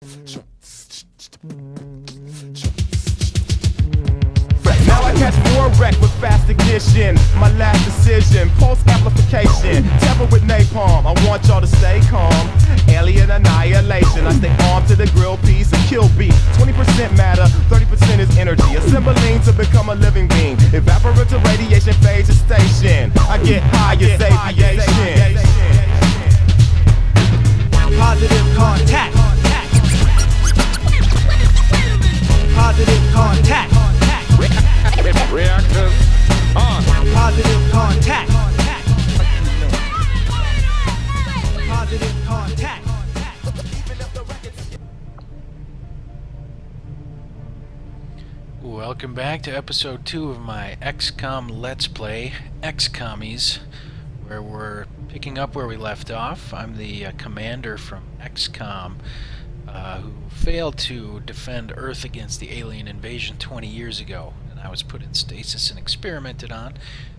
Now I catch more wreck with fast ignition. My last decision, pulse amplification. Tamper with napalm, I want y'all to stay calm. Alien annihilation, I stay armed to the grill piece and kill beat. 20% matter, 30% is energy. Assembling to become a living being. Evaporate to radiation phase of station. I get high as aviation. Positive contact. Positive contact. Reactors on. Positive contact. Positive contact. Welcome back to episode 2 of my XCOM Let's Play, XCOMMIES, where we're picking up where we left off. I'm the commander from XCOM who failed to defend Earth against the alien invasion 20 years ago. And I was put in stasis and experimented on,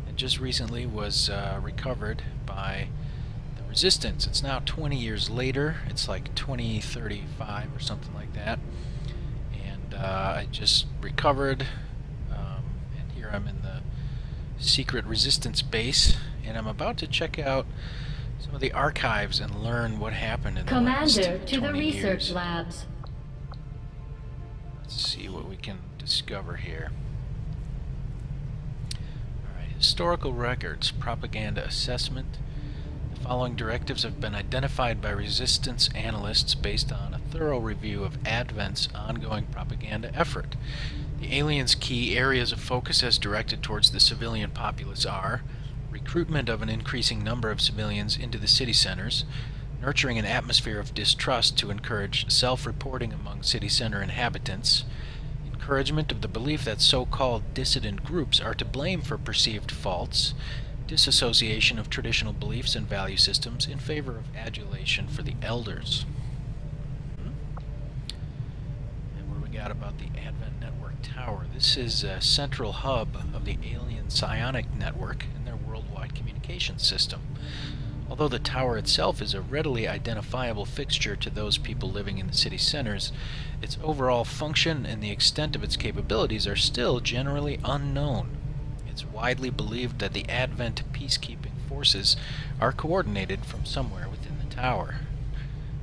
and just recently was recovered by the Resistance. It's now 20 years later. It's like 2035 or something like that. And I just recovered, and here I'm in the secret Resistance base, and I'm about to check out some of the archives and learn what happened in the last 20 Commander, to the research years. labs. Let's see what we can discover here. Alright, historical records, propaganda assessment. The following directives have been identified by Resistance analysts based on a thorough review of Advent's ongoing propaganda effort. The aliens' key areas of focus as directed towards the civilian populace are recruitment of an increasing number of civilians into the city centers, nurturing an atmosphere of distrust to encourage self-reporting among city center inhabitants, encouragement of the belief that so-called dissident groups are to blame for perceived faults, disassociation of traditional beliefs and value systems in favor of adulation for the elders. And what do we got about the Advent Network Tower? This is a central hub of the alien psionic network and their worldwide communications system. Although the tower itself is a readily identifiable fixture to those people living in the city centers, its overall function and the extent of its capabilities are still generally unknown. It's widely believed that the Advent peacekeeping forces are coordinated from somewhere within the tower.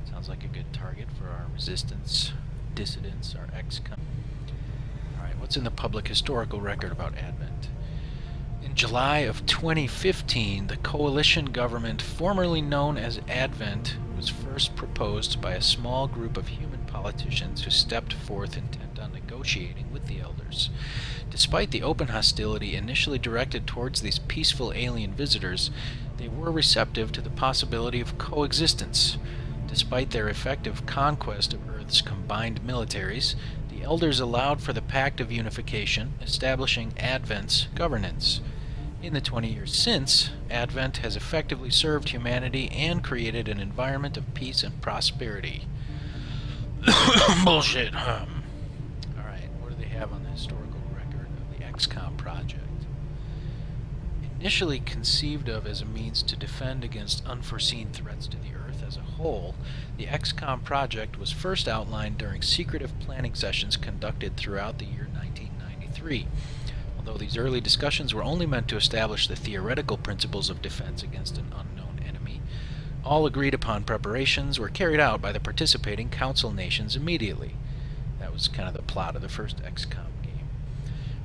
Sounds like a good target for our Resistance, dissidents, our XCOM. Alright, what's in the public historical record about Advent? In July of 2015, the coalition government, formerly known as Advent, was first proposed by a small group of human politicians who stepped forth intent on negotiating with the elders. Despite the open hostility initially directed towards these peaceful alien visitors, they were receptive to the possibility of coexistence. Despite their effective conquest of Earth's combined militaries, the elders allowed for the Pact of Unification, establishing Advent's governance. In the 20 years since, Advent has effectively served humanity and created an environment of peace and prosperity. Bullshit. Alright, what do they have on the historical record of the XCOM project? Initially conceived of as a means to defend against unforeseen threats to the Earth as a whole, the XCOM project was first outlined during secretive planning sessions conducted throughout the year 1993. Although these early discussions were only meant to establish the theoretical principles of defense against an unknown enemy, all agreed upon preparations were carried out by the participating council nations immediately. That was kind of the plot of the first XCOM game.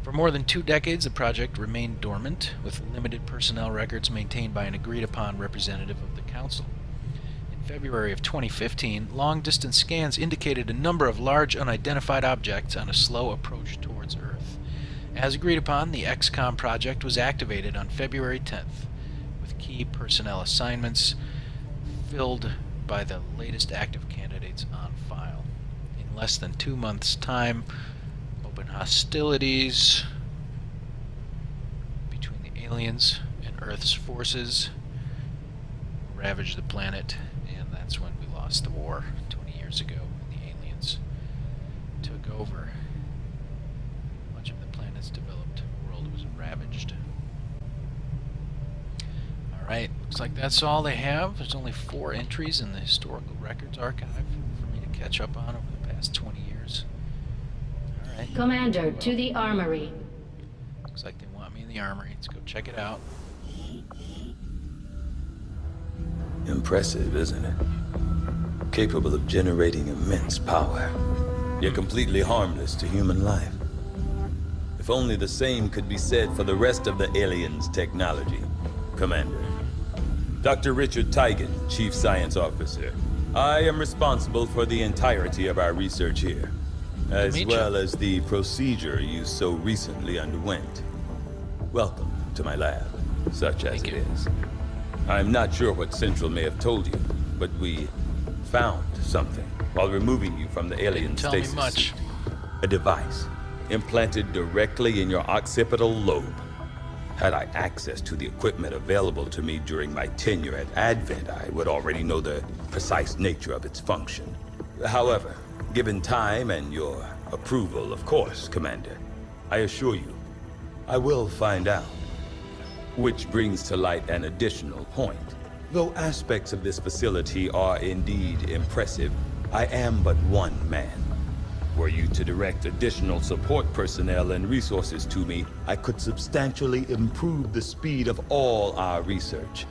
For more than 2 decades, the project remained dormant, with limited personnel records maintained by an agreed-upon representative of the council. In February of 2015, long-distance scans indicated a number of large unidentified objects on a slow approach towards Earth. As agreed upon, the XCOM project was activated on February 10th, with key personnel assignments filled by the latest active candidates on file. In less than 2 months' time, open hostilities between the aliens and Earth's forces ravaged the planet, and that's when we lost the war 20 years ago, and the aliens took over. Much of the planet's developed world was ravaged. Alright, looks like that's all they have. There's only 4 entries in the Historical Records Archive for me to catch up on over the past 20 years. Alright. Commander, to the armory. Looks like they want me in the armory. Let's go check it out. Impressive, isn't it? Capable of generating immense power, yet completely harmless to human life. If only the same could be said for the rest of the aliens' technology, Commander. Dr. Richard Tigan, Chief Science Officer. I am responsible for the entirety of our research here, as well as the procedure you so recently underwent. Welcome to my lab, such as it is. I'm not sure what Central may have told you, but we found something while removing you from the alien stasis. Tell me much. A device implanted directly in your occipital lobe. Had I access to the equipment available to me during my tenure at Advent, I would already know the precise nature of its function. However, given time and your approval, of course, Commander, I assure you, I will find out. Which brings to light an additional point. Though aspects of this facility are indeed impressive, I am but one man. Were you to direct additional support personnel and resources to me, I could substantially improve the speed of all our research.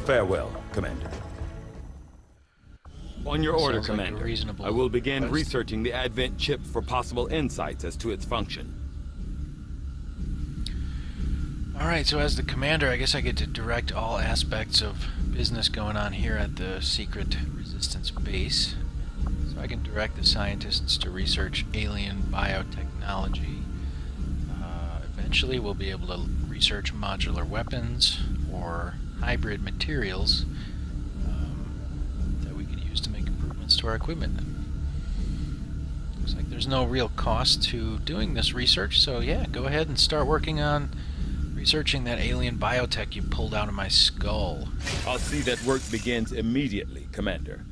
Farewell, Commander. On your order, Sounds like a Commander. reasonable I will begin request. researching the Advent chip for possible insights as to its function. Alright, so as the commander, I guess I get to direct all aspects of business going on here at the secret resistance base. So I can direct the scientists to research alien biotechnology. Eventually we'll be able to research modular weapons or hybrid materials that we can use to make improvements to our equipment. Looks like there's no real cost to doing this research, so yeah, go ahead and start working on researching that alien biotech you pulled out of my skull. I'll see that work begins immediately, Commander.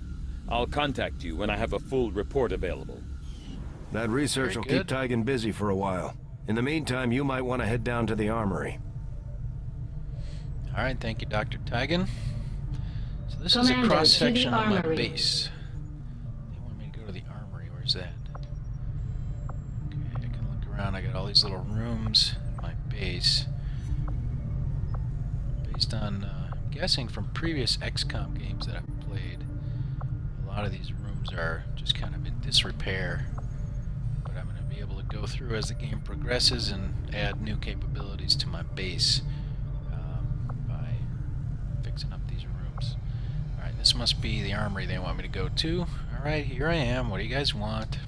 I'll contact you when I have a full report available. That research will keep Tigan busy for a while. In the meantime, you might want to head down to the armory. Alright, thank you, Dr. Tigan. So this is Commander, a cross-section to the of my armory. base. They want me to go to the armory. Where's that? Okay, I can look around. I got all these little rooms in my base. Based on, I'm guessing from previous XCOM games that I've played, a lot of these rooms are just kind of in disrepair. But I'm going to be able to go through as the game progresses and add new capabilities to my base by fixing up these rooms. Alright, this must be the armory they want me to go to. Alright, here I am. What do you guys want?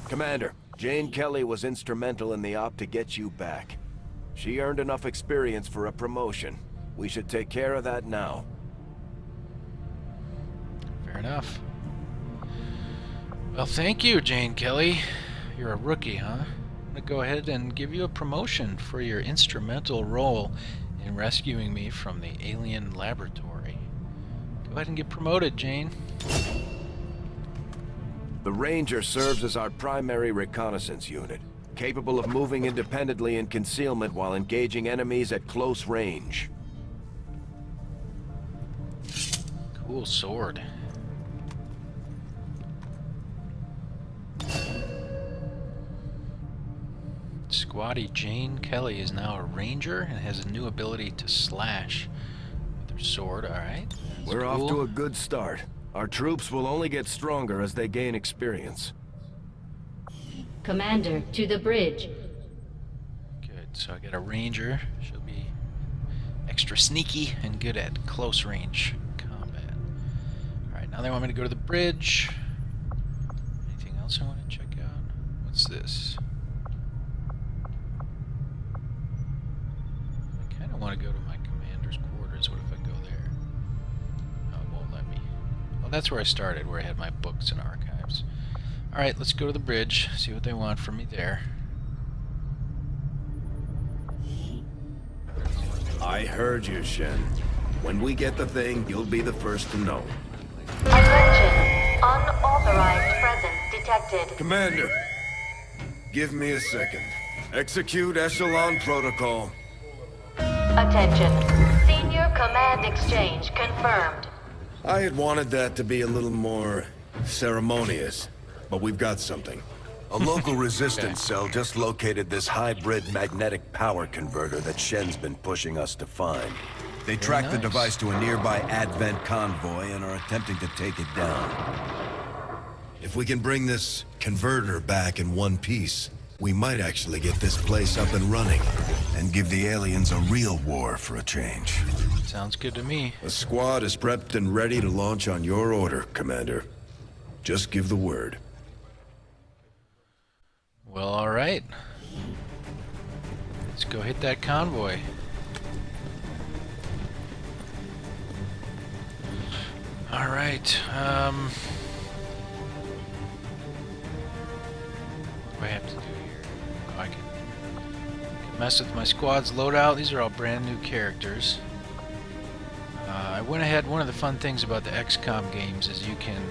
Commander, Jane Kelly was instrumental in the op to get you back. She earned enough experience for a promotion. We should take care of that now. Fair enough. Well, thank you, Jane Kelly. You're a rookie, huh? I'm gonna go ahead and give you a promotion for your instrumental role in rescuing me from the alien laboratory. Go ahead and get promoted, Jane. The Ranger serves as our primary reconnaissance unit, capable of moving independently in concealment while engaging enemies at close range. Cool sword. Squatty Jane Kelly is now a ranger and has a new ability to slash with her sword. Alright. We're off to a good start. Our troops will only get stronger as they gain experience. Commander, to the bridge. Good. So I got a ranger. She'll be extra sneaky and good at close range combat. Alright, now they want me to go to the bridge. Anything else I want to check out? What's this? I kind of want to go to my commander's quarters. What if I go there? Oh, it won't let me. Well, that's where I started, where I had my books and archives. Alright, let's go to the bridge, see what they want from me there. I heard you, Shen. When we get the thing, you'll be the first to know. Attention! Unauthorized presence detected. Commander, give me a second. Execute Echelon Protocol. Attention! Senior command exchange confirmed. I had wanted that to be a little more Ceremonious, but we've got something. A local resistance cell just located this hybrid magnetic power converter that Shen's been pushing us to find. They tracked the device to a nearby Advent convoy and are attempting to take it down. If we can bring this converter back in one piece, we might actually get this place up and running and give the aliens a real war for a change. Sounds good to me. The squad is prepped and ready to launch on your order, Commander. Just give the word. Well, alright. Let's go hit that convoy. Alright, what do I have to do here? Oh, I can mess with my squad's loadout. These are all brand new characters. I went ahead, one of the fun things about the XCOM games is you can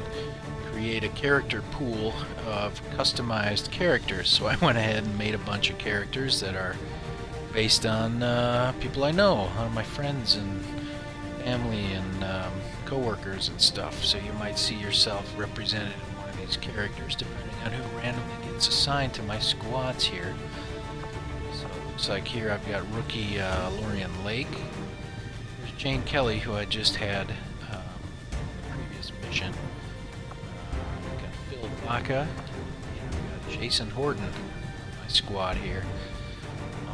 create a character pool of customized characters. So I went ahead and made a bunch of characters that are based on people I know, my friends and family and co-workers and stuff. So you might see yourself represented in one of these characters depending on who randomly gets assigned to my squads here. So it looks like here I've got rookie Lorien Lake. There's Jane Kelly, who I just had in the previous mission. We've got Phil Vacca, and we've got Jason Horton on my squad here.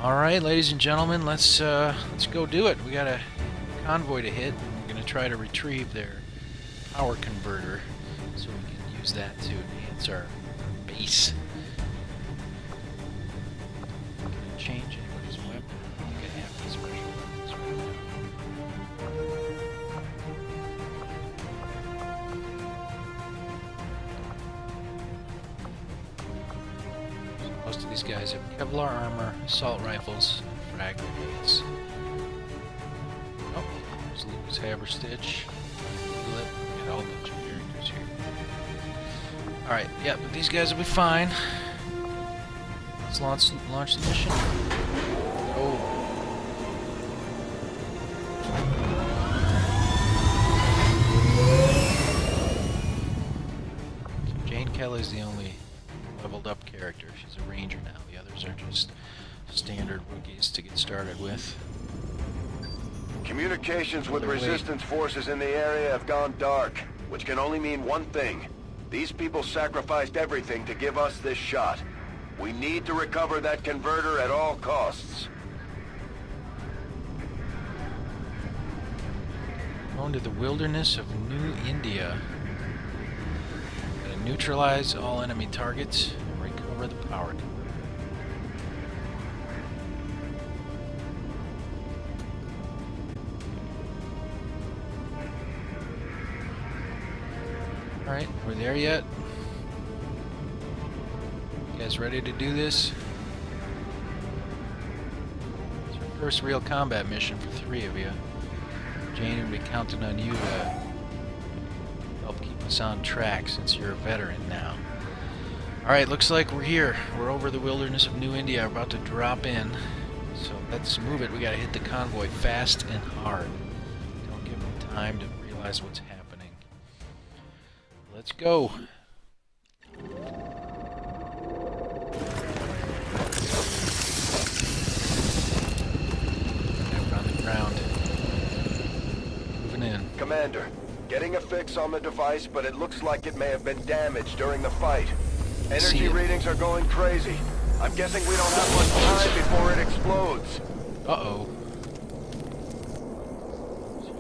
Alright, ladies and gentlemen, let's go do it. We got a convoy to hit. We're going to try to retrieve their power converter so we can use that to enhance our base. Can I change anybody's weapon? I think I have these special weapons right now. So most of these guys have Kevlar armor, assault rifles, and frag grenades. Lucas Haverstitch, Philip, got all a bunch of characters here. Alright, yeah, but these guys will be fine. Let's launch the mission. Oh. So Jane Kelly's the only leveled up character. She's a ranger now. The others are just standard rookies to get started with. Communications with resistance forces in the area have gone dark, which can only mean one thing. These people sacrificed everything to give us this shot. We need to recover that converter at all costs. Going to the wilderness of New India. Gotta neutralize all enemy targets and recover the power converter. Alright, we're there yet? You guys ready to do this? It's your first real combat mission for 3 of you. Jane will be counting on you to help keep us on track since you're a veteran now. Alright, looks like we're here. We're over the wilderness of New India, we're about to drop in. So let's move it. We gotta hit the convoy fast and hard. Don't give them time to realize what's happening. Let's go. We're on the ground. Moving in. Commander, getting a fix on the device, but it looks like it may have been damaged during the fight. Energy readings are going crazy. I'm guessing we don't have much time before it explodes. Uh-oh.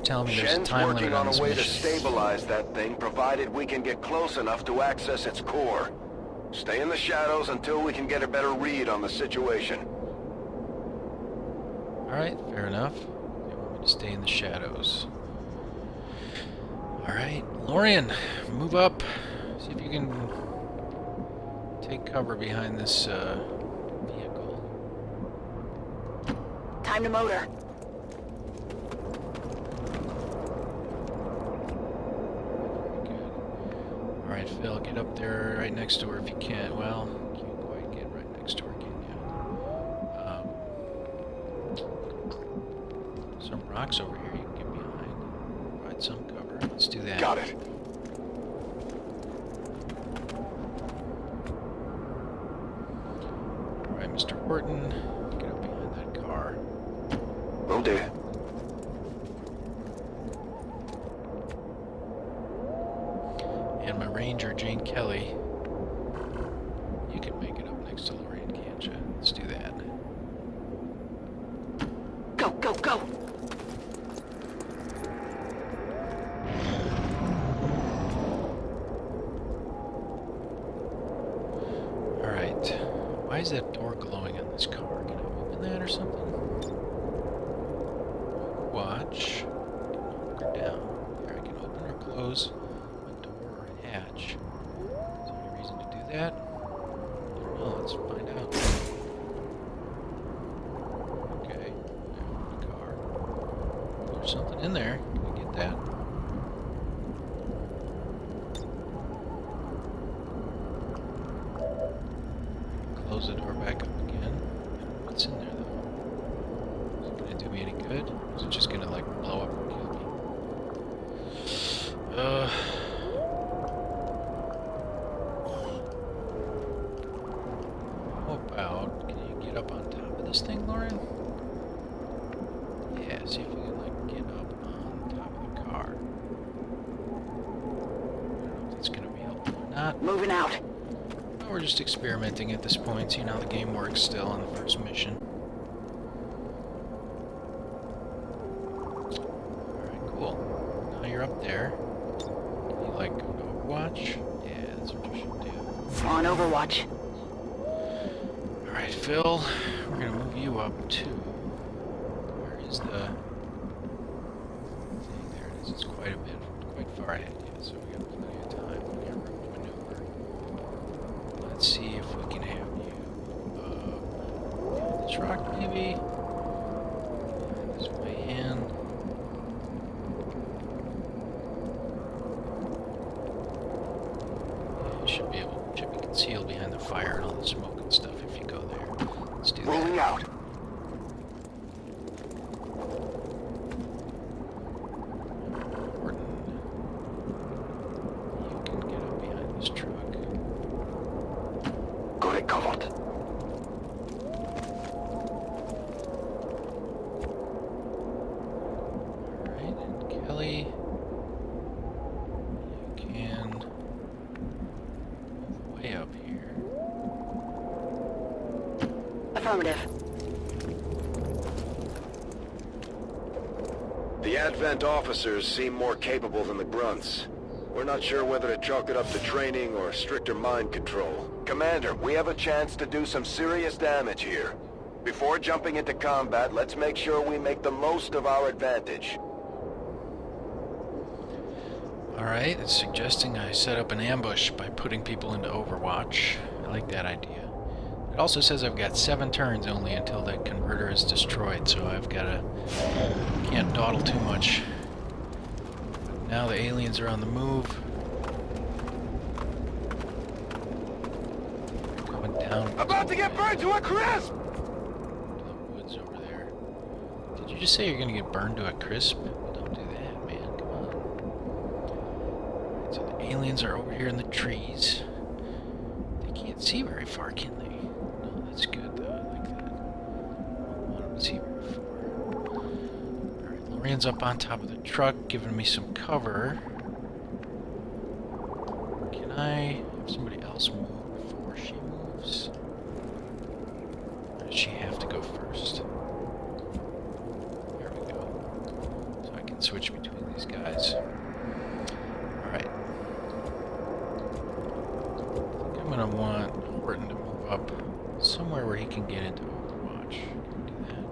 Tell me there's a time limit working on this a way mission. to stabilize that thing, provided we can get close enough to access its core. Stay in the shadows until we can get a better read on the situation. Alright, fair enough. They want me to stay in the shadows. Alright, Lorien, move up. See if you can take cover behind this vehicle. Time to motor. Alright, Phil, get up there right next to her if you can. Well, you can't quite get right next to her, can you? Some rocks over here you can get behind. Provide some cover. Let's do that. Got it. Alright, Mr. Horton, get up behind that car. Will do. And my ranger, Jane Kelly. You can make it up next to Lorien, can't you? Let's do that. Go, go, go! Alright. Why is that door glowing on this car? Can I open that or something? Watch. Knock her down. Here, I can open or close a door or a hatch. Is there any reason to do that? I don't know. Let's find out. Okay. Open the car. There's something in there. Can we get that? Close the door back up again. What's in there though? Is it gonna do me any good? Or is it just gonna like blow up and kill me? How about, can you get up on top of this thing, Lorien? Yeah, see if you can like get up on top of the car. I don't know if that's gonna be helpful or not. Moving out. We're just experimenting at this point, seeing how the game works still on the first mission. Alright, cool. Now you're up there. Can you like go to Overwatch? Yeah, that's what you should do. On Overwatch. Alright, Phil, we're gonna move you up to... Where is the thing? There it is. It's quite a bit, quite far ahead yet, so we got plenty of time. We got room to maneuver. Let's see if we can have you behind this rock, maybe. Behind this van. Yeah, you should be concealed behind the fire and all the smoke and stuff if you go there. Let's do that. Rolling out. Horton, you can get up behind this truck. Got it covered. Alright, and Kelly, you can move way up here. Affirmative. The Advent officers seem more capable than the grunts. We're not sure whether to chalk it up to training or stricter mind control. Commander, we have a chance to do some serious damage here. Before jumping into combat, let's make sure we make the most of our advantage. Alright, it's suggesting I set up an ambush by putting people into Overwatch. I like that idea. It also says I've got 7 turns only until that converter is destroyed, so I've gotta... can't dawdle too much. Now the aliens are on the move. They're coming down. About to get burned to a crisp! To the woods over there. Did you just say you're gonna get burned to a crisp? Don't do that, man. Come on. Alright, so the aliens are over here in the trees. They can't see very far, can they? No, that's good though. I like that. I don't want them to see very far. Alright, Lorien's up on top of the truck, giving me some cover. Can I have somebody else move before she moves? Or does she have to go first? There we go. So I can switch between these guys. Alright. I think I'm gonna want Horton to move up somewhere where he can get into Overwatch. Do that.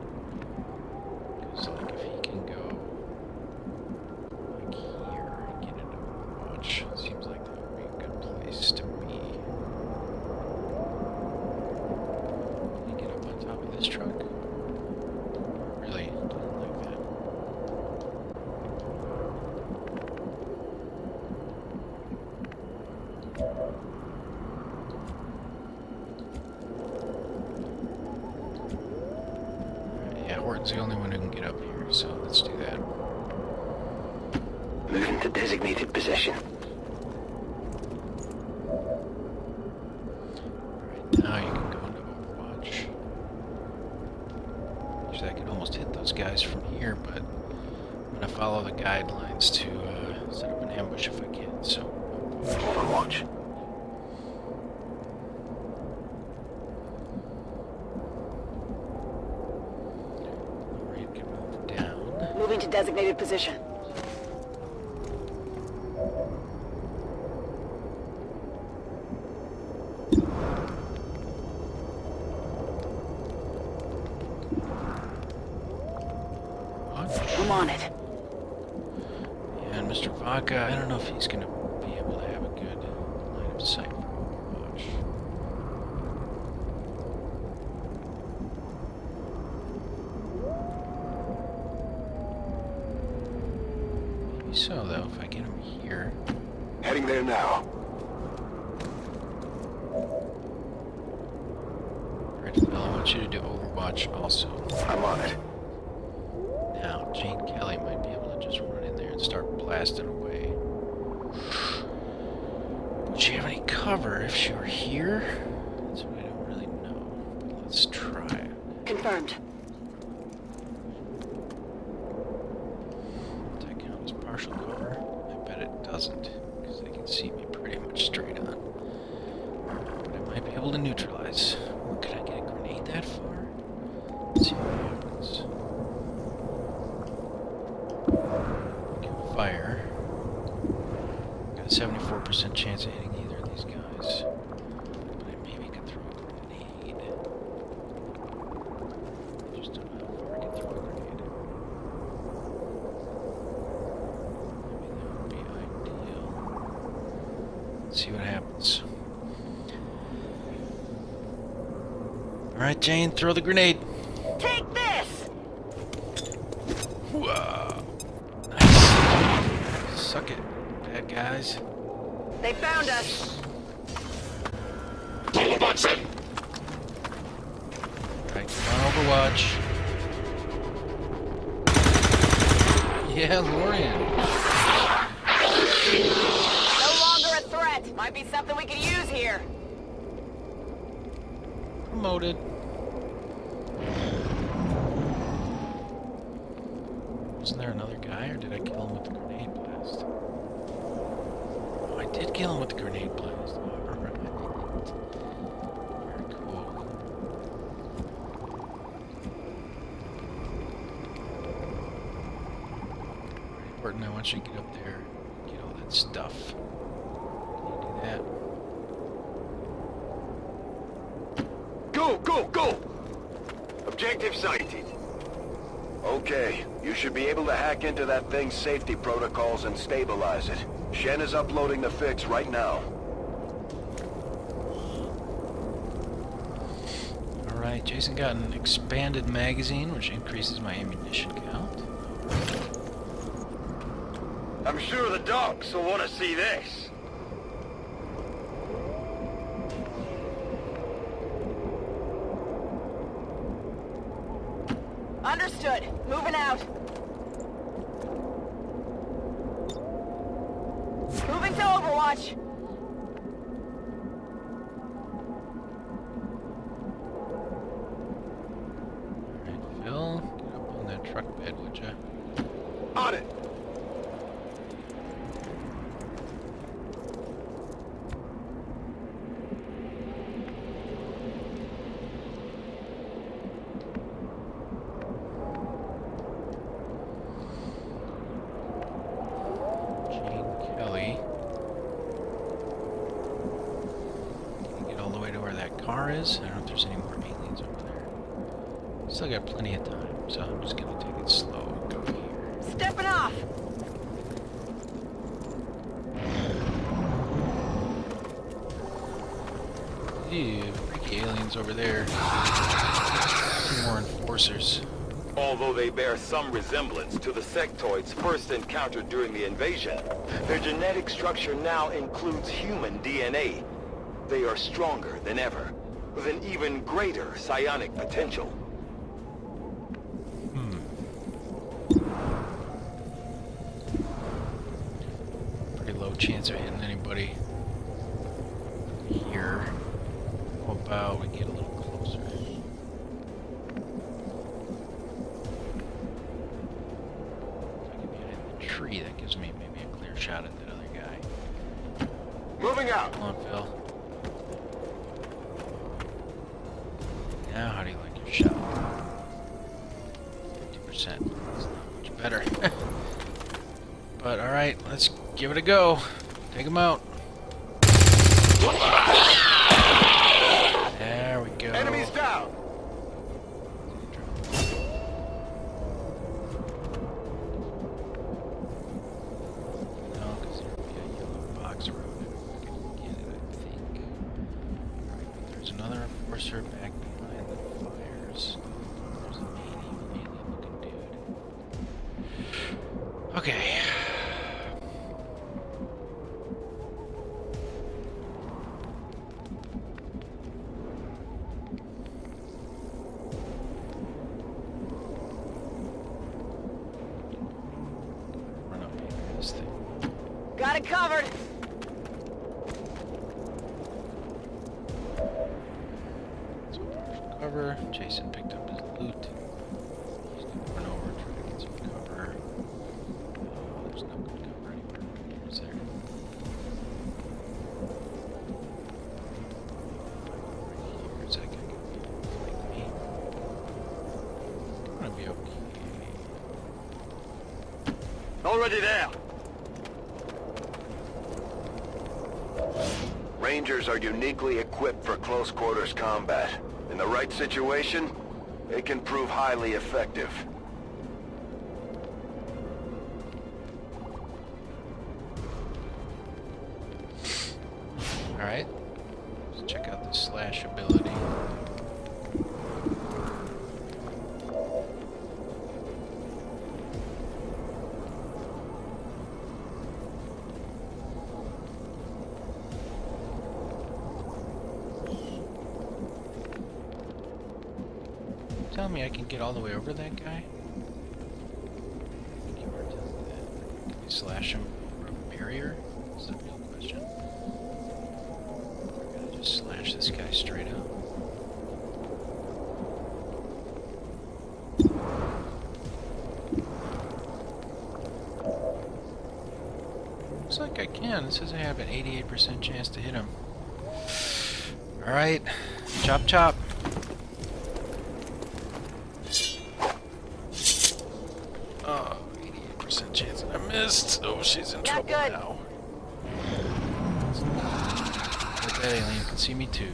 Because like if he can go like here and get into Overwatch, seems like that would be a good place to be. Can he get up on top of this truck? Really don't like that. Yeah, Horton's the only one who can get up here, so let's do that. Moving to designated position. Alright, now you can go into Overwatch. Actually, I could almost hit those guys from here, but I'm gonna follow the guidelines to set up an ambush if I can. So, Overwatch. Lorien can move down. Moving to designated position. I'm on it. And Mr. Vacca, I don't know if he's going to be able to have a good line of sight for Overwatch. Maybe so, though, if I get him here. Heading there now. Alright, Phil, I want you to do Overwatch also. I'm on it. Now, Jane Kelly might be able to just run in there and start blasting away. Would she have any cover if she were here? That's what I don't really know. But let's try. Confirmed. Does that count as partial cover? I bet it doesn't, because they can see me pretty much straight on. But I might be able to neutralize. Or could I get a grenade that far? Let's see what happens. Fire. Got a 74% chance of hitting either of these guys. But I maybe can throw a grenade. I just don't know how far I can throw a grenade. Maybe that would be ideal. Let's see what happens. Alright, Jane, throw the grenade. Take this! Whoa. Nice. Suck it, bad guys. They found us. Alright, come on, Overwatch. Yeah, Lorien. No longer a threat. Might be something we could use here. Promoted. Wasn't there another guy, or did I kill him with the grenade blast? Oh, I did kill him with the grenade blast. Alright. Very cool. Horton, I want you to get up there and get all that stuff. Can you do that? Go, go, go! Objective sighted. Okay, you should be able to hack into that thing's safety protocols and stabilize it. Shen is uploading the fix right now. Alright, Jason got an expanded magazine, which increases my ammunition count. I'm sure the docs will want to see this. Understood. Moving out. Moving to Overwatch. Alright, Phil, get up on that truck bed, would ya? On it. Jane Kelly. Can you get all the way to where that car is? I don't know if there's any more aliens over there. Still got plenty of time, so I'm just gonna take it slow and go here. Stepping off. Ew, freaky aliens over there. Some more enforcers. Although they bear some resemblance to the sectoids first encountered during the invasion, their genetic structure now includes human DNA. They are stronger than ever, with an even greater psionic potential. Pretty low chance of hitting anybody here. How about we get a little closer? Moving out. Come on, Phil. Now, how do you like your shot? 50%. That's not much better. But alright, let's give it a go. Take him out. There we go. Enemies down. No, because there'd be a yellow box around it. I can get it, I think. Alright, but there's another enforcer back behind the fires. There's an alien looking dude. Okay. Run up here, this thing. Got it covered. So cover. Jason picked up his loot. He's gonna run over, try to get some cover. Oh, there's no good cover anywhere. Is there? Here's that guy gonna flank me. I'm gonna be okay. Already there. Rangers are uniquely equipped for close quarters combat. In the right situation, they can prove highly effective. Alright. Let's check out this slash ability. Tell me I can get all the way over that guy? I think you were telling me that. Can we slash him over a barrier? Is the real question. We're gonna just slash this guy straight up. Looks like I can. It says I have an 88% chance to hit him. Alright. Chop chop. Oh, 88% chance and I missed. Oh, she's in trouble good. now. But that alien can see me too.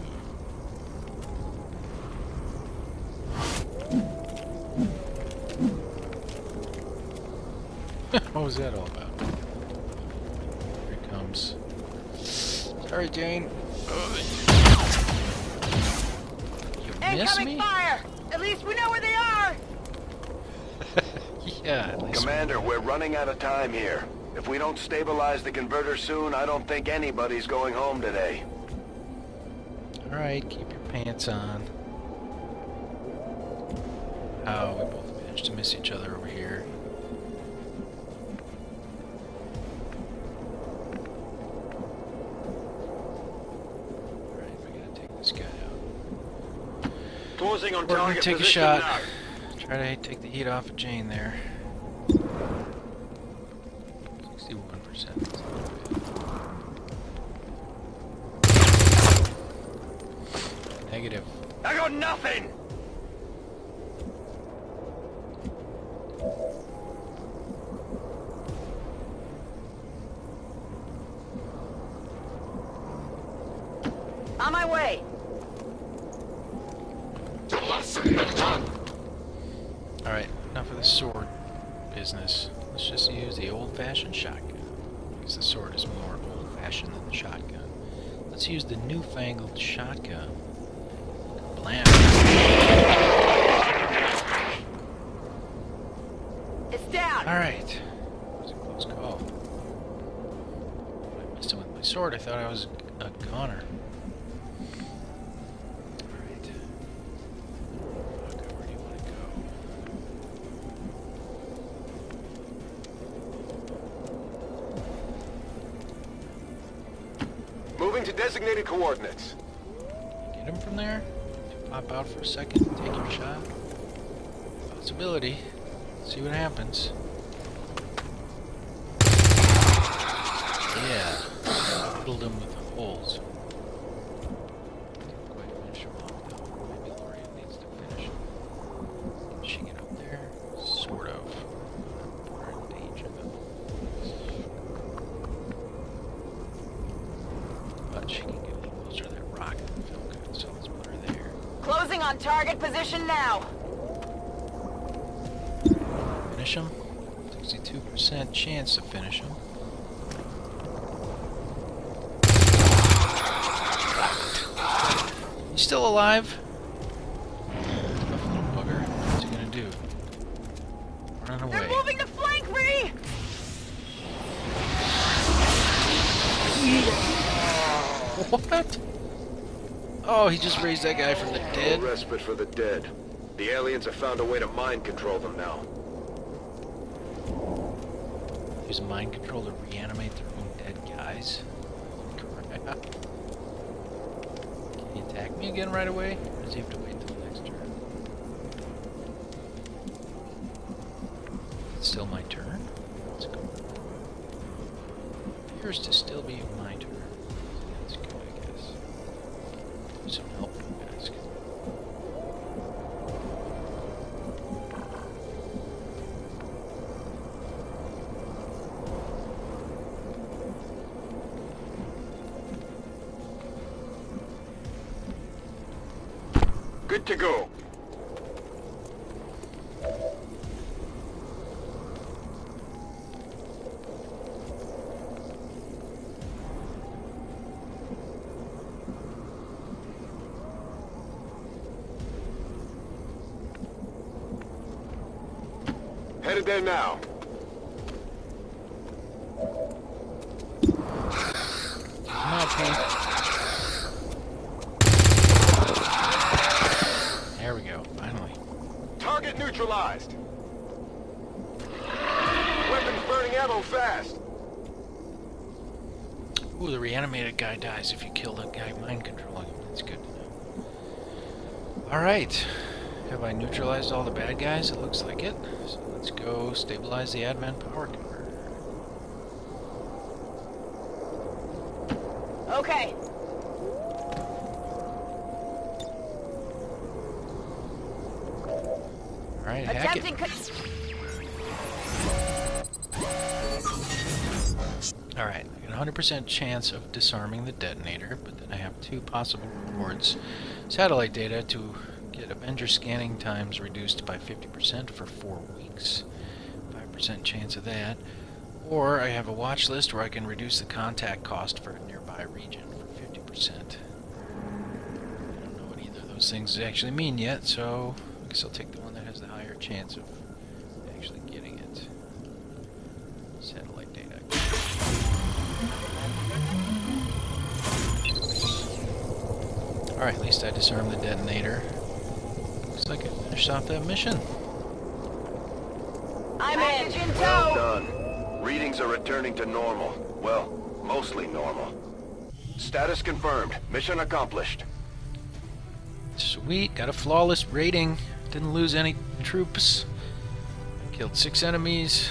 What was that all about? Here it comes. Sorry, Jane. You miss Incoming me? fire! At least we know where they are! Yeah, at least. Commander, we're running out of time here. If we don't stabilize the converter soon, I don't think anybody's going home today. Alright, keep your pants on. Oh, we both managed to miss each other over here. Alright, we gotta take this guy out. Closing on We're gonna target take a position shot. now. Try to take the heat off of Jane there. 61%. That's not bad. Negative. I got nothing! On my way. Alright, enough of the sword business. Let's just use the old-fashioned shotgun. Because the sword is more old-fashioned than the shotgun. Let's use the newfangled shotgun. Blam. It's down. Alright. That was a close call. I missed him with my sword. I thought I was a goner. Alright. Okay, where do you want to go? Moving to designated coordinates. Get him from there? Pop out for a second, take your shot. Possibility. See what happens. Yeah. Riddled him with holes. Didn't quite finish them off though. Maybe Lorien needs to finish them. Can she get up there? Sort of. Put her in danger though. But she can get a little closer to that rock and feel good, so let's put her there. Closing on target position now. Finish him. 62% chance to finish him. He's still alive? Tough little bugger. What's he gonna do? Run away. They're moving to flank me! What? Oh, he just raised that guy from the dead. No respite for the dead. The aliens have found a way to mind control them now. Use mind control to reanimate their own dead guys. Crap. Can he attack me again right away? Or does he have to wait till the next turn? It's still my turn? Let's go. Appears to still be my turn. That's good, I guess. Some help from guys. Good to go. Headed there now. Come on, Pete. There we go, finally. Target neutralized. Weapons burning ammo fast. Ooh, the reanimated guy dies if you kill that guy mind controlling him. That's good to know. Alright. Have I neutralized all the bad guys? It looks like it. So let's go stabilize the Advent power converter. Okay. Alright, hack it. Attempting. Alright, I got a 100% chance of disarming the detonator, but then I have two possible rewards. Satellite data to get Avenger scanning times reduced by 50% for 4 weeks. 5% chance of that. Or I have a watch list where I can reduce the contact cost for a nearby region for 50%. I don't know what either of those things actually mean yet, so I guess I'll take the one that has the higher chance of actually getting it. Satellite data. Alright, at least I disarmed the detonator. Looks like I finished off that mission. I'm in. In Well tow. done. Readings are returning to normal. Well, mostly normal. Status confirmed. Mission accomplished. Sweet, got a flawless rating. Didn't lose any troops. Killed 6 enemies.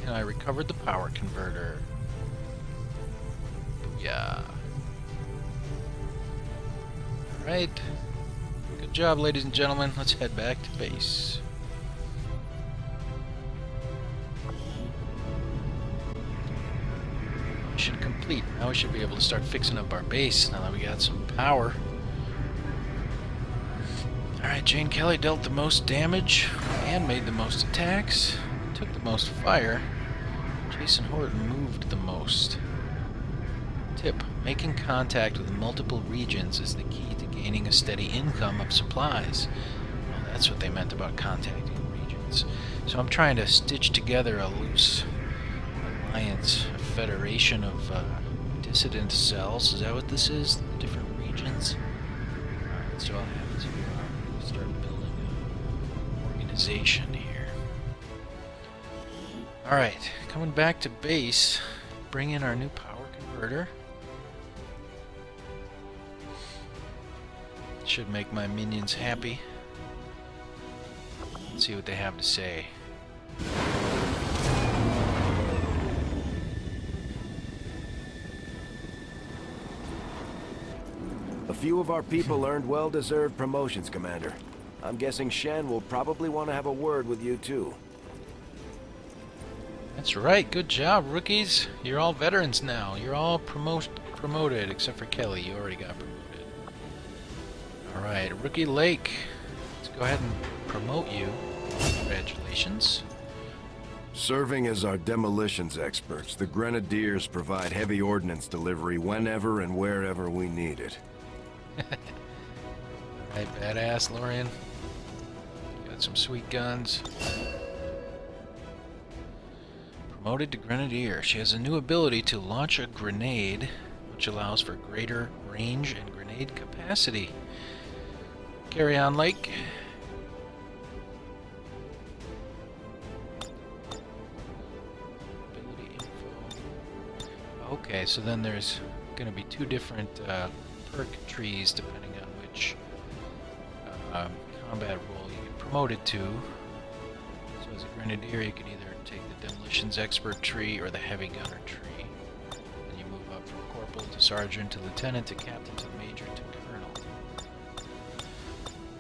And I recovered the power converter. Booyah. Alright. Good job, ladies and gentlemen. Let's head back to base. Mission complete. Now we should be able to start fixing up our base now that we got some power. Alright, Jane Kelly dealt the most damage and made the most attacks. Took the most fire. Jason Horton moved the most. Tip: making contact with multiple regions is the key to gaining a steady income of supplies. Well, that's what they meant about contacting regions. So I'm trying to stitch together a loose alliance, a federation of dissident cells. Is that what this is? The different regions? Alright, so I'll have to start building an organization here. Alright, coming back to base, bring in our new power converter. Should make my minions happy. Let's see what they have to say. few of our people earned well-deserved promotions, Commander. I'm guessing Shen will probably want to have a word with you, too. That's right. Good job, rookies. You're all veterans now. You're all promoted, except for Kelly. You already got promoted. Alright, Rookie Lake. Let's go ahead and promote you. Congratulations. Serving as our demolitions experts, the Grenadiers provide heavy ordnance delivery whenever and wherever we need it. Alright, badass, Lorien. Got some sweet guns. Promoted to Grenadier. She has a new ability to launch a grenade, which allows for greater range and grenade capacity. Carry on, Lake. Ability info. Okay, so then there's going to be two different perk trees depending on which combat role you get promoted to. So as a Grenadier, you can either take the Demolitions Expert tree or the Heavy Gunner tree. And you move up from Corporal to Sergeant to Lieutenant to Captain to Major to Colonel.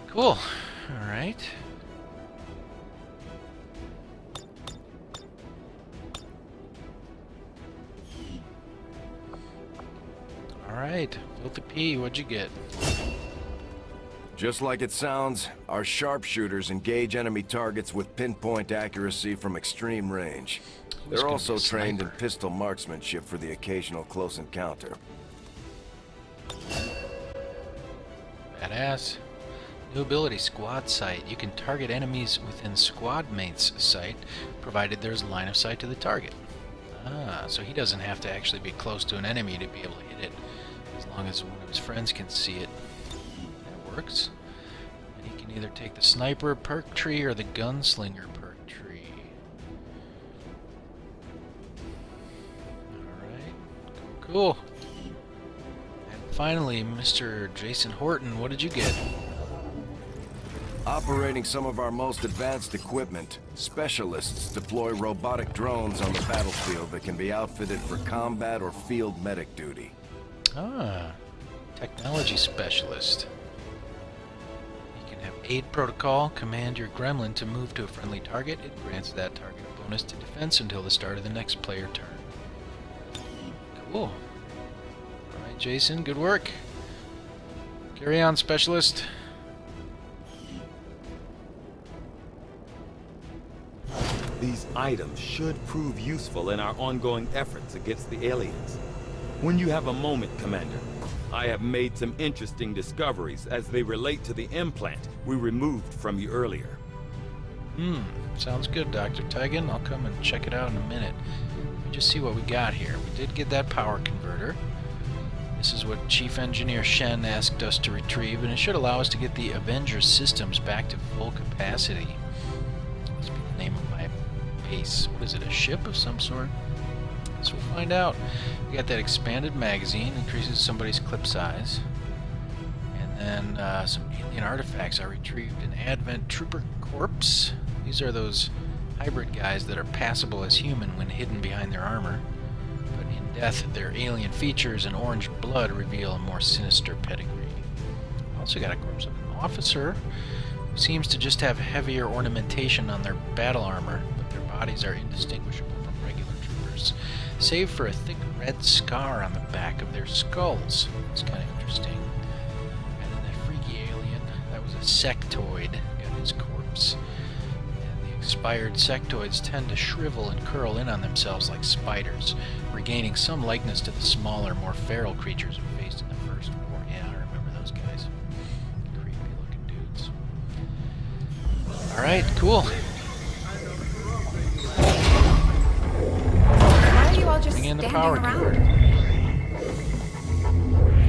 Cool. Alright. Alright. Filthy P, what'd you get? Just like it sounds, our sharpshooters engage enemy targets with pinpoint accuracy from extreme range. They're also trained in pistol marksmanship for the occasional close encounter. Badass. New ability, Squad Sight. You can target enemies within squad mate's sight, provided there's line of sight to the target. Ah, so he doesn't have to actually be close to an enemy to be able to hit it, as long as one of his friends can see it. That works. And he can either take the Sniper perk tree or the Gunslinger perk tree. Alright, cool. And finally, Mr. Jason Horton, what did you get? Operating some of our most advanced equipment, specialists deploy robotic drones on the battlefield that can be outfitted for combat or field medic duty. Ah, technology specialist. You can have aid protocol, command your gremlin to move to a friendly target. It grants that target a bonus to defense until the start of the next player turn. Cool. Alright, Jason, good work. Carry on, specialist. These items should prove useful in our ongoing efforts against the aliens. When you have a moment, Commander, I have made some interesting discoveries as they relate to the implant we removed from you earlier. Sounds good, Dr. Tegan. I'll come and check it out in a minute. Let me just see what we got here. We did get that power converter. This is what Chief Engineer Shen asked us to retrieve, and it should allow us to get the Avenger systems back to full capacity. Must be the name of my base. What is it, a ship of some sort? So we'll find out. We got that expanded magazine, increases somebody's clip size. And then some alien artifacts. I retrieved an Advent Trooper corpse. These are those hybrid guys that are passable as human when hidden behind their armor. But in death, their alien features and orange blood reveal a more sinister pedigree. Also got a corpse of an officer who seems to just have heavier ornamentation on their battle armor, but their bodies are indistinguishable from regular troopers, save for a thick red scar on the back of their skulls. It's kind of interesting. And then that freaky alien, that was a sectoid, got his corpse. And the expired sectoids tend to shrivel and curl in on themselves like spiders, regaining some likeness to the smaller, more feral creatures we faced in the First War. Yeah, I remember those guys. Creepy looking dudes. Alright, cool. Why are you all just Bring in the standing power around? converter.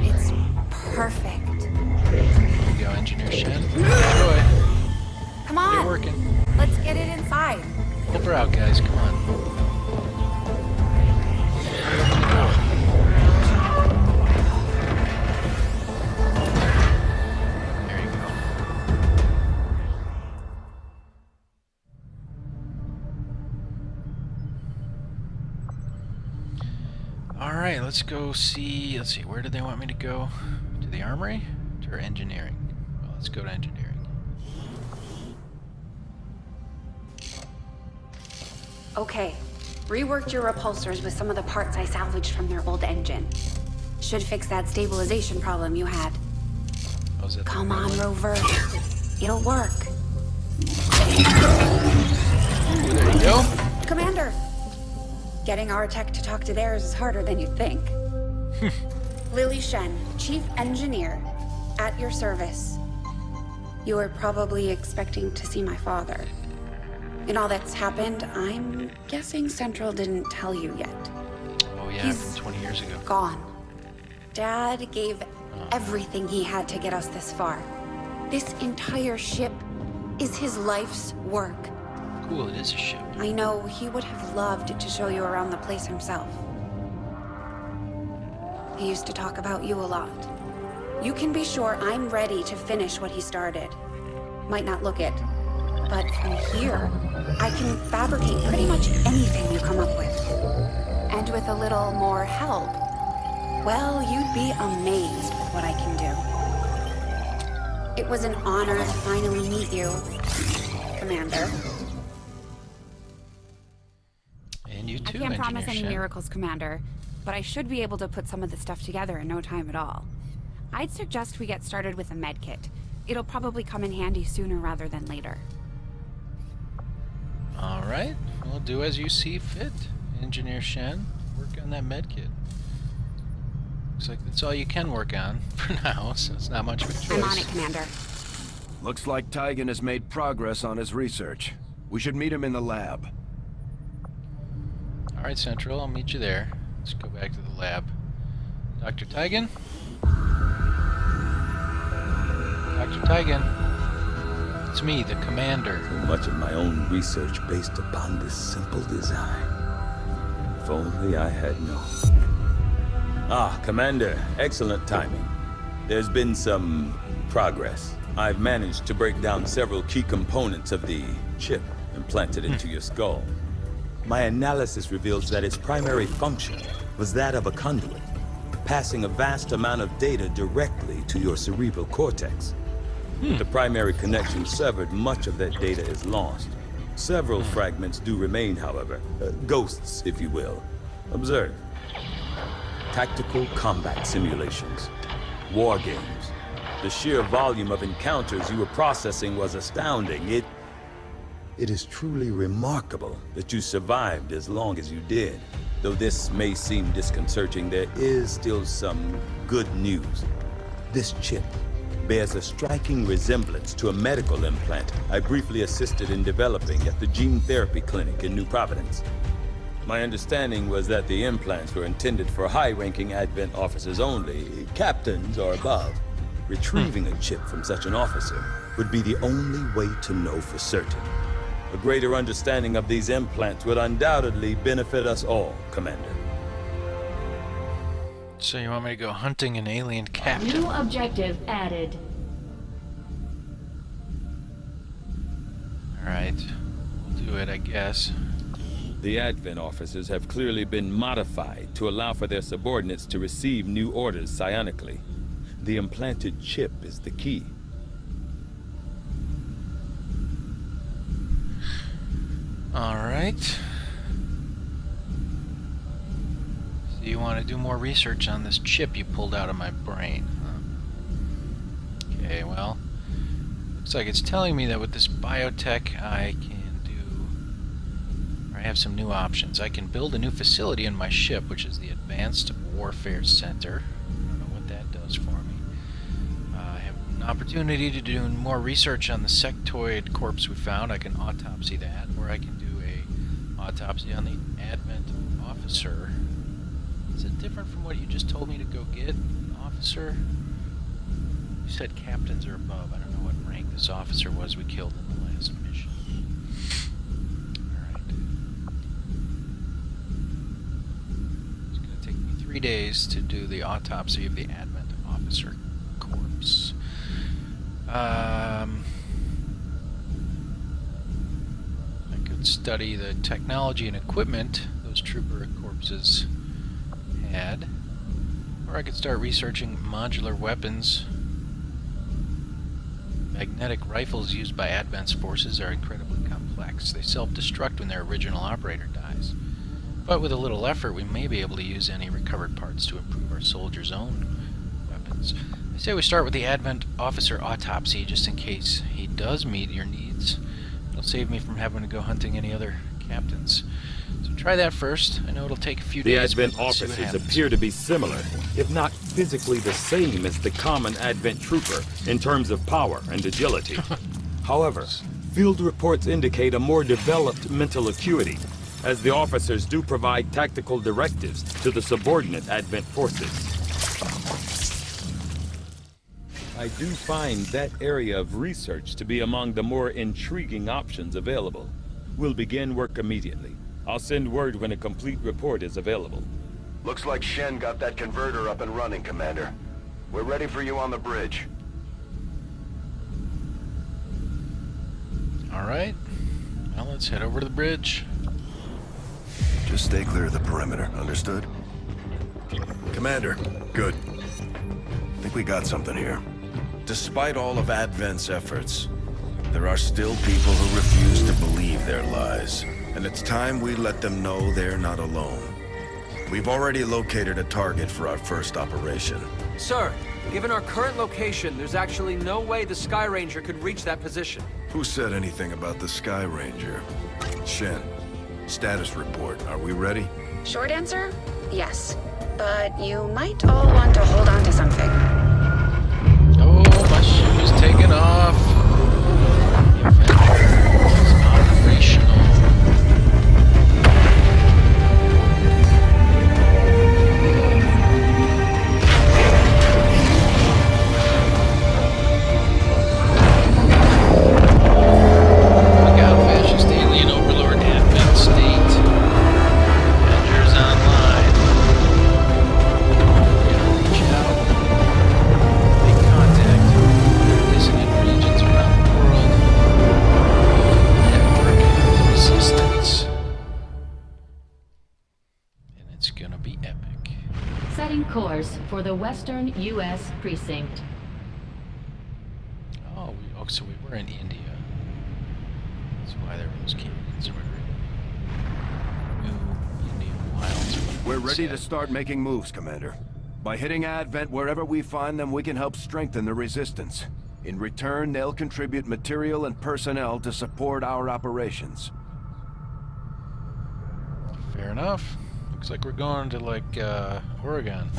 It's perfect. There you go, Engineer Shen. Enjoy. Come Get on, working. let's get it inside. Help her out, guys. Come on. There you go. Alright, let's go see. Let's see, where did they want me to go? To to the armory or engineering? Well, let's go to engineering. Okay. Reworked your repulsors with some of the parts I salvaged from their old engine. Should fix that stabilization problem you had. Oh, is that the Come right on, one? Rover. It'll work. Ooh, there you go. Commander! Getting our tech to talk to theirs is harder than you'd think. Lily Shen, Chief Engineer, at your service. You were probably expecting to see my father. In all that's happened, I'm guessing Central didn't tell you yet. Oh yeah, He's from 20 years ago. Gone. Dad gave everything he had to get us this far. This entire ship is his life's work. Cool, it is a ship. I know he would have loved to show you around the place himself. He used to talk about you a lot. You can be sure I'm ready to finish what he started. Might not look it, but from here, I can fabricate pretty much anything you come up with. And with a little more help, well, you'd be amazed with what I can do. It was an honor to finally meet you, Commander. And you too, I can't promise Engineer any Shen. miracles, Commander, but I should be able to put some of the stuff together in no time at all. I'd suggest we get started with a med kit. It'll probably come in handy sooner rather than later. Alright, we'll do as you see fit, Engineer Shen. Work on that med kit. Looks like that's all you can work on for now, so it's not much of a choice. I'm on it, Commander. Looks like Tygan has made progress on his research. We should meet him in the lab. Alright, Central, I'll meet you there. Let's go back to the lab. Dr. Tygan? Dr. Tygan? It's me, the Commander. So much of my own research based upon this simple design. If only I had known. Ah, Commander, excellent timing. There's been some progress. I've managed to break down several key components of the chip implanted into your skull. My analysis reveals that its primary function was that of a conduit, passing a vast amount of data directly to your cerebral cortex. With the primary connection severed, much of that data is lost. Several fragments do remain, however. Ghosts, if you will. Observe. Tactical combat simulations. War games. The sheer volume of encounters you were processing was astounding. It is truly remarkable that you survived as long as you did. Though this may seem disconcerting, there is still some good news. This chip bears a striking resemblance to a medical implant I briefly assisted in developing at the gene therapy clinic in New Providence. My understanding was that the implants were intended for high-ranking Advent officers only, captains or above. Retrieving a chip from such an officer would be the only way to know for certain. A greater understanding of these implants would undoubtedly benefit us all, Commander. So you want me to go hunting an alien captain? New objective added. Alright, we'll do it, I guess. The Advent officers have clearly been modified to allow for their subordinates to receive new orders psionically. The implanted chip is the key. Alright. So you want to do more research on this chip you pulled out of my brain, huh? Okay, well, looks like it's telling me that with this biotech I can do... I have some new options. I can build a new facility in my ship, which is the Advanced Warfare Center. I don't know what that does for me. I have an opportunity to do more research on the sectoid corpse we found. I can autopsy that, or I can do a autopsy on the Advent officer. Is it different from what you just told me to go get, officer? You said captains are above. I don't know what rank this officer was we killed in the last mission. Alright. It's going to take me 3 days to do the autopsy of the Advent officer corpse. I could study the technology and equipment those trooper corpses had. Or I could start researching modular weapons. Magnetic rifles used by Advent's forces are incredibly complex. They self-destruct when their original operator dies. But with a little effort, we may be able to use any recovered parts to improve our soldiers' own weapons. I say we start with the Advent officer autopsy, just in case he does meet your needs. It'll save me from having to go hunting any other captains. So try that first. I know it'll take a few The days. Advent but let's see what officers happens. appear to be similar, if not physically the same as the common Advent trooper in terms of power and agility. However, field reports indicate a more developed mental acuity, as the officers do provide tactical directives to the subordinate Advent forces. I do find that area of research to be among the more intriguing options available. We'll begin work immediately. I'll send word when a complete report is available. Looks like Shen got that converter up and running, Commander. We're ready for you on the bridge. Alright. Well, let's head over to the bridge. Just stay clear of the perimeter, understood? Commander, good. Think we got something here. Despite all of Advent's efforts, there are still people who refuse to believe their lies. And it's time we let them know they're not alone. We've already located a target for our first operation. Sir, given our current location, there's actually no way the Sky Ranger could reach that position. Who said anything about the Sky Ranger? Shen, status report. Are we ready? Short answer? Yes. But you might all want to hold on to something. Oh, my shoe is taken off. The Avenger is operational. We got fascist alien overlord Advent State. Avenger's online. Reach out. Make contact. Dissident regions around the world. Network resistance. And it's gonna be epic. Setting course for the Western U.S. precinct. Oh, so we were in India. That's why there was canyons or new Indian wilds. We're ready to start making moves, Commander. By hitting Advent wherever we find them, we can help strengthen the resistance. In return, they'll contribute material and personnel to support our operations. Fair enough. Looks like we're going to, like, Oregon.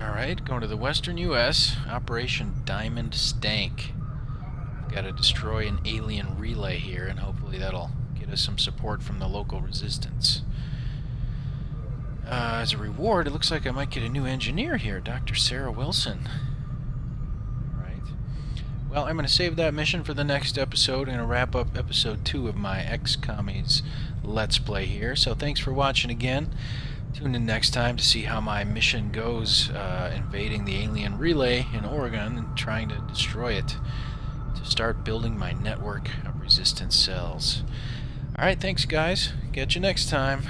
Alright, going to the western U.S. Operation Diamond Stank. Got to destroy an alien relay here, and hopefully that'll get us some support from the local resistance. As a reward, it looks like I might get a new engineer here, Dr. Sarah Wilson. Right. Well, I'm going to save that mission for the next episode. I'm going to wrap up episode 2 of my XCOMMIES Let's Play here. So thanks for watching again. Tune in next time to see how my mission goes, invading the alien relay in Oregon and trying to destroy it to start building my network of resistance cells. Alright, thanks guys. Catch you next time.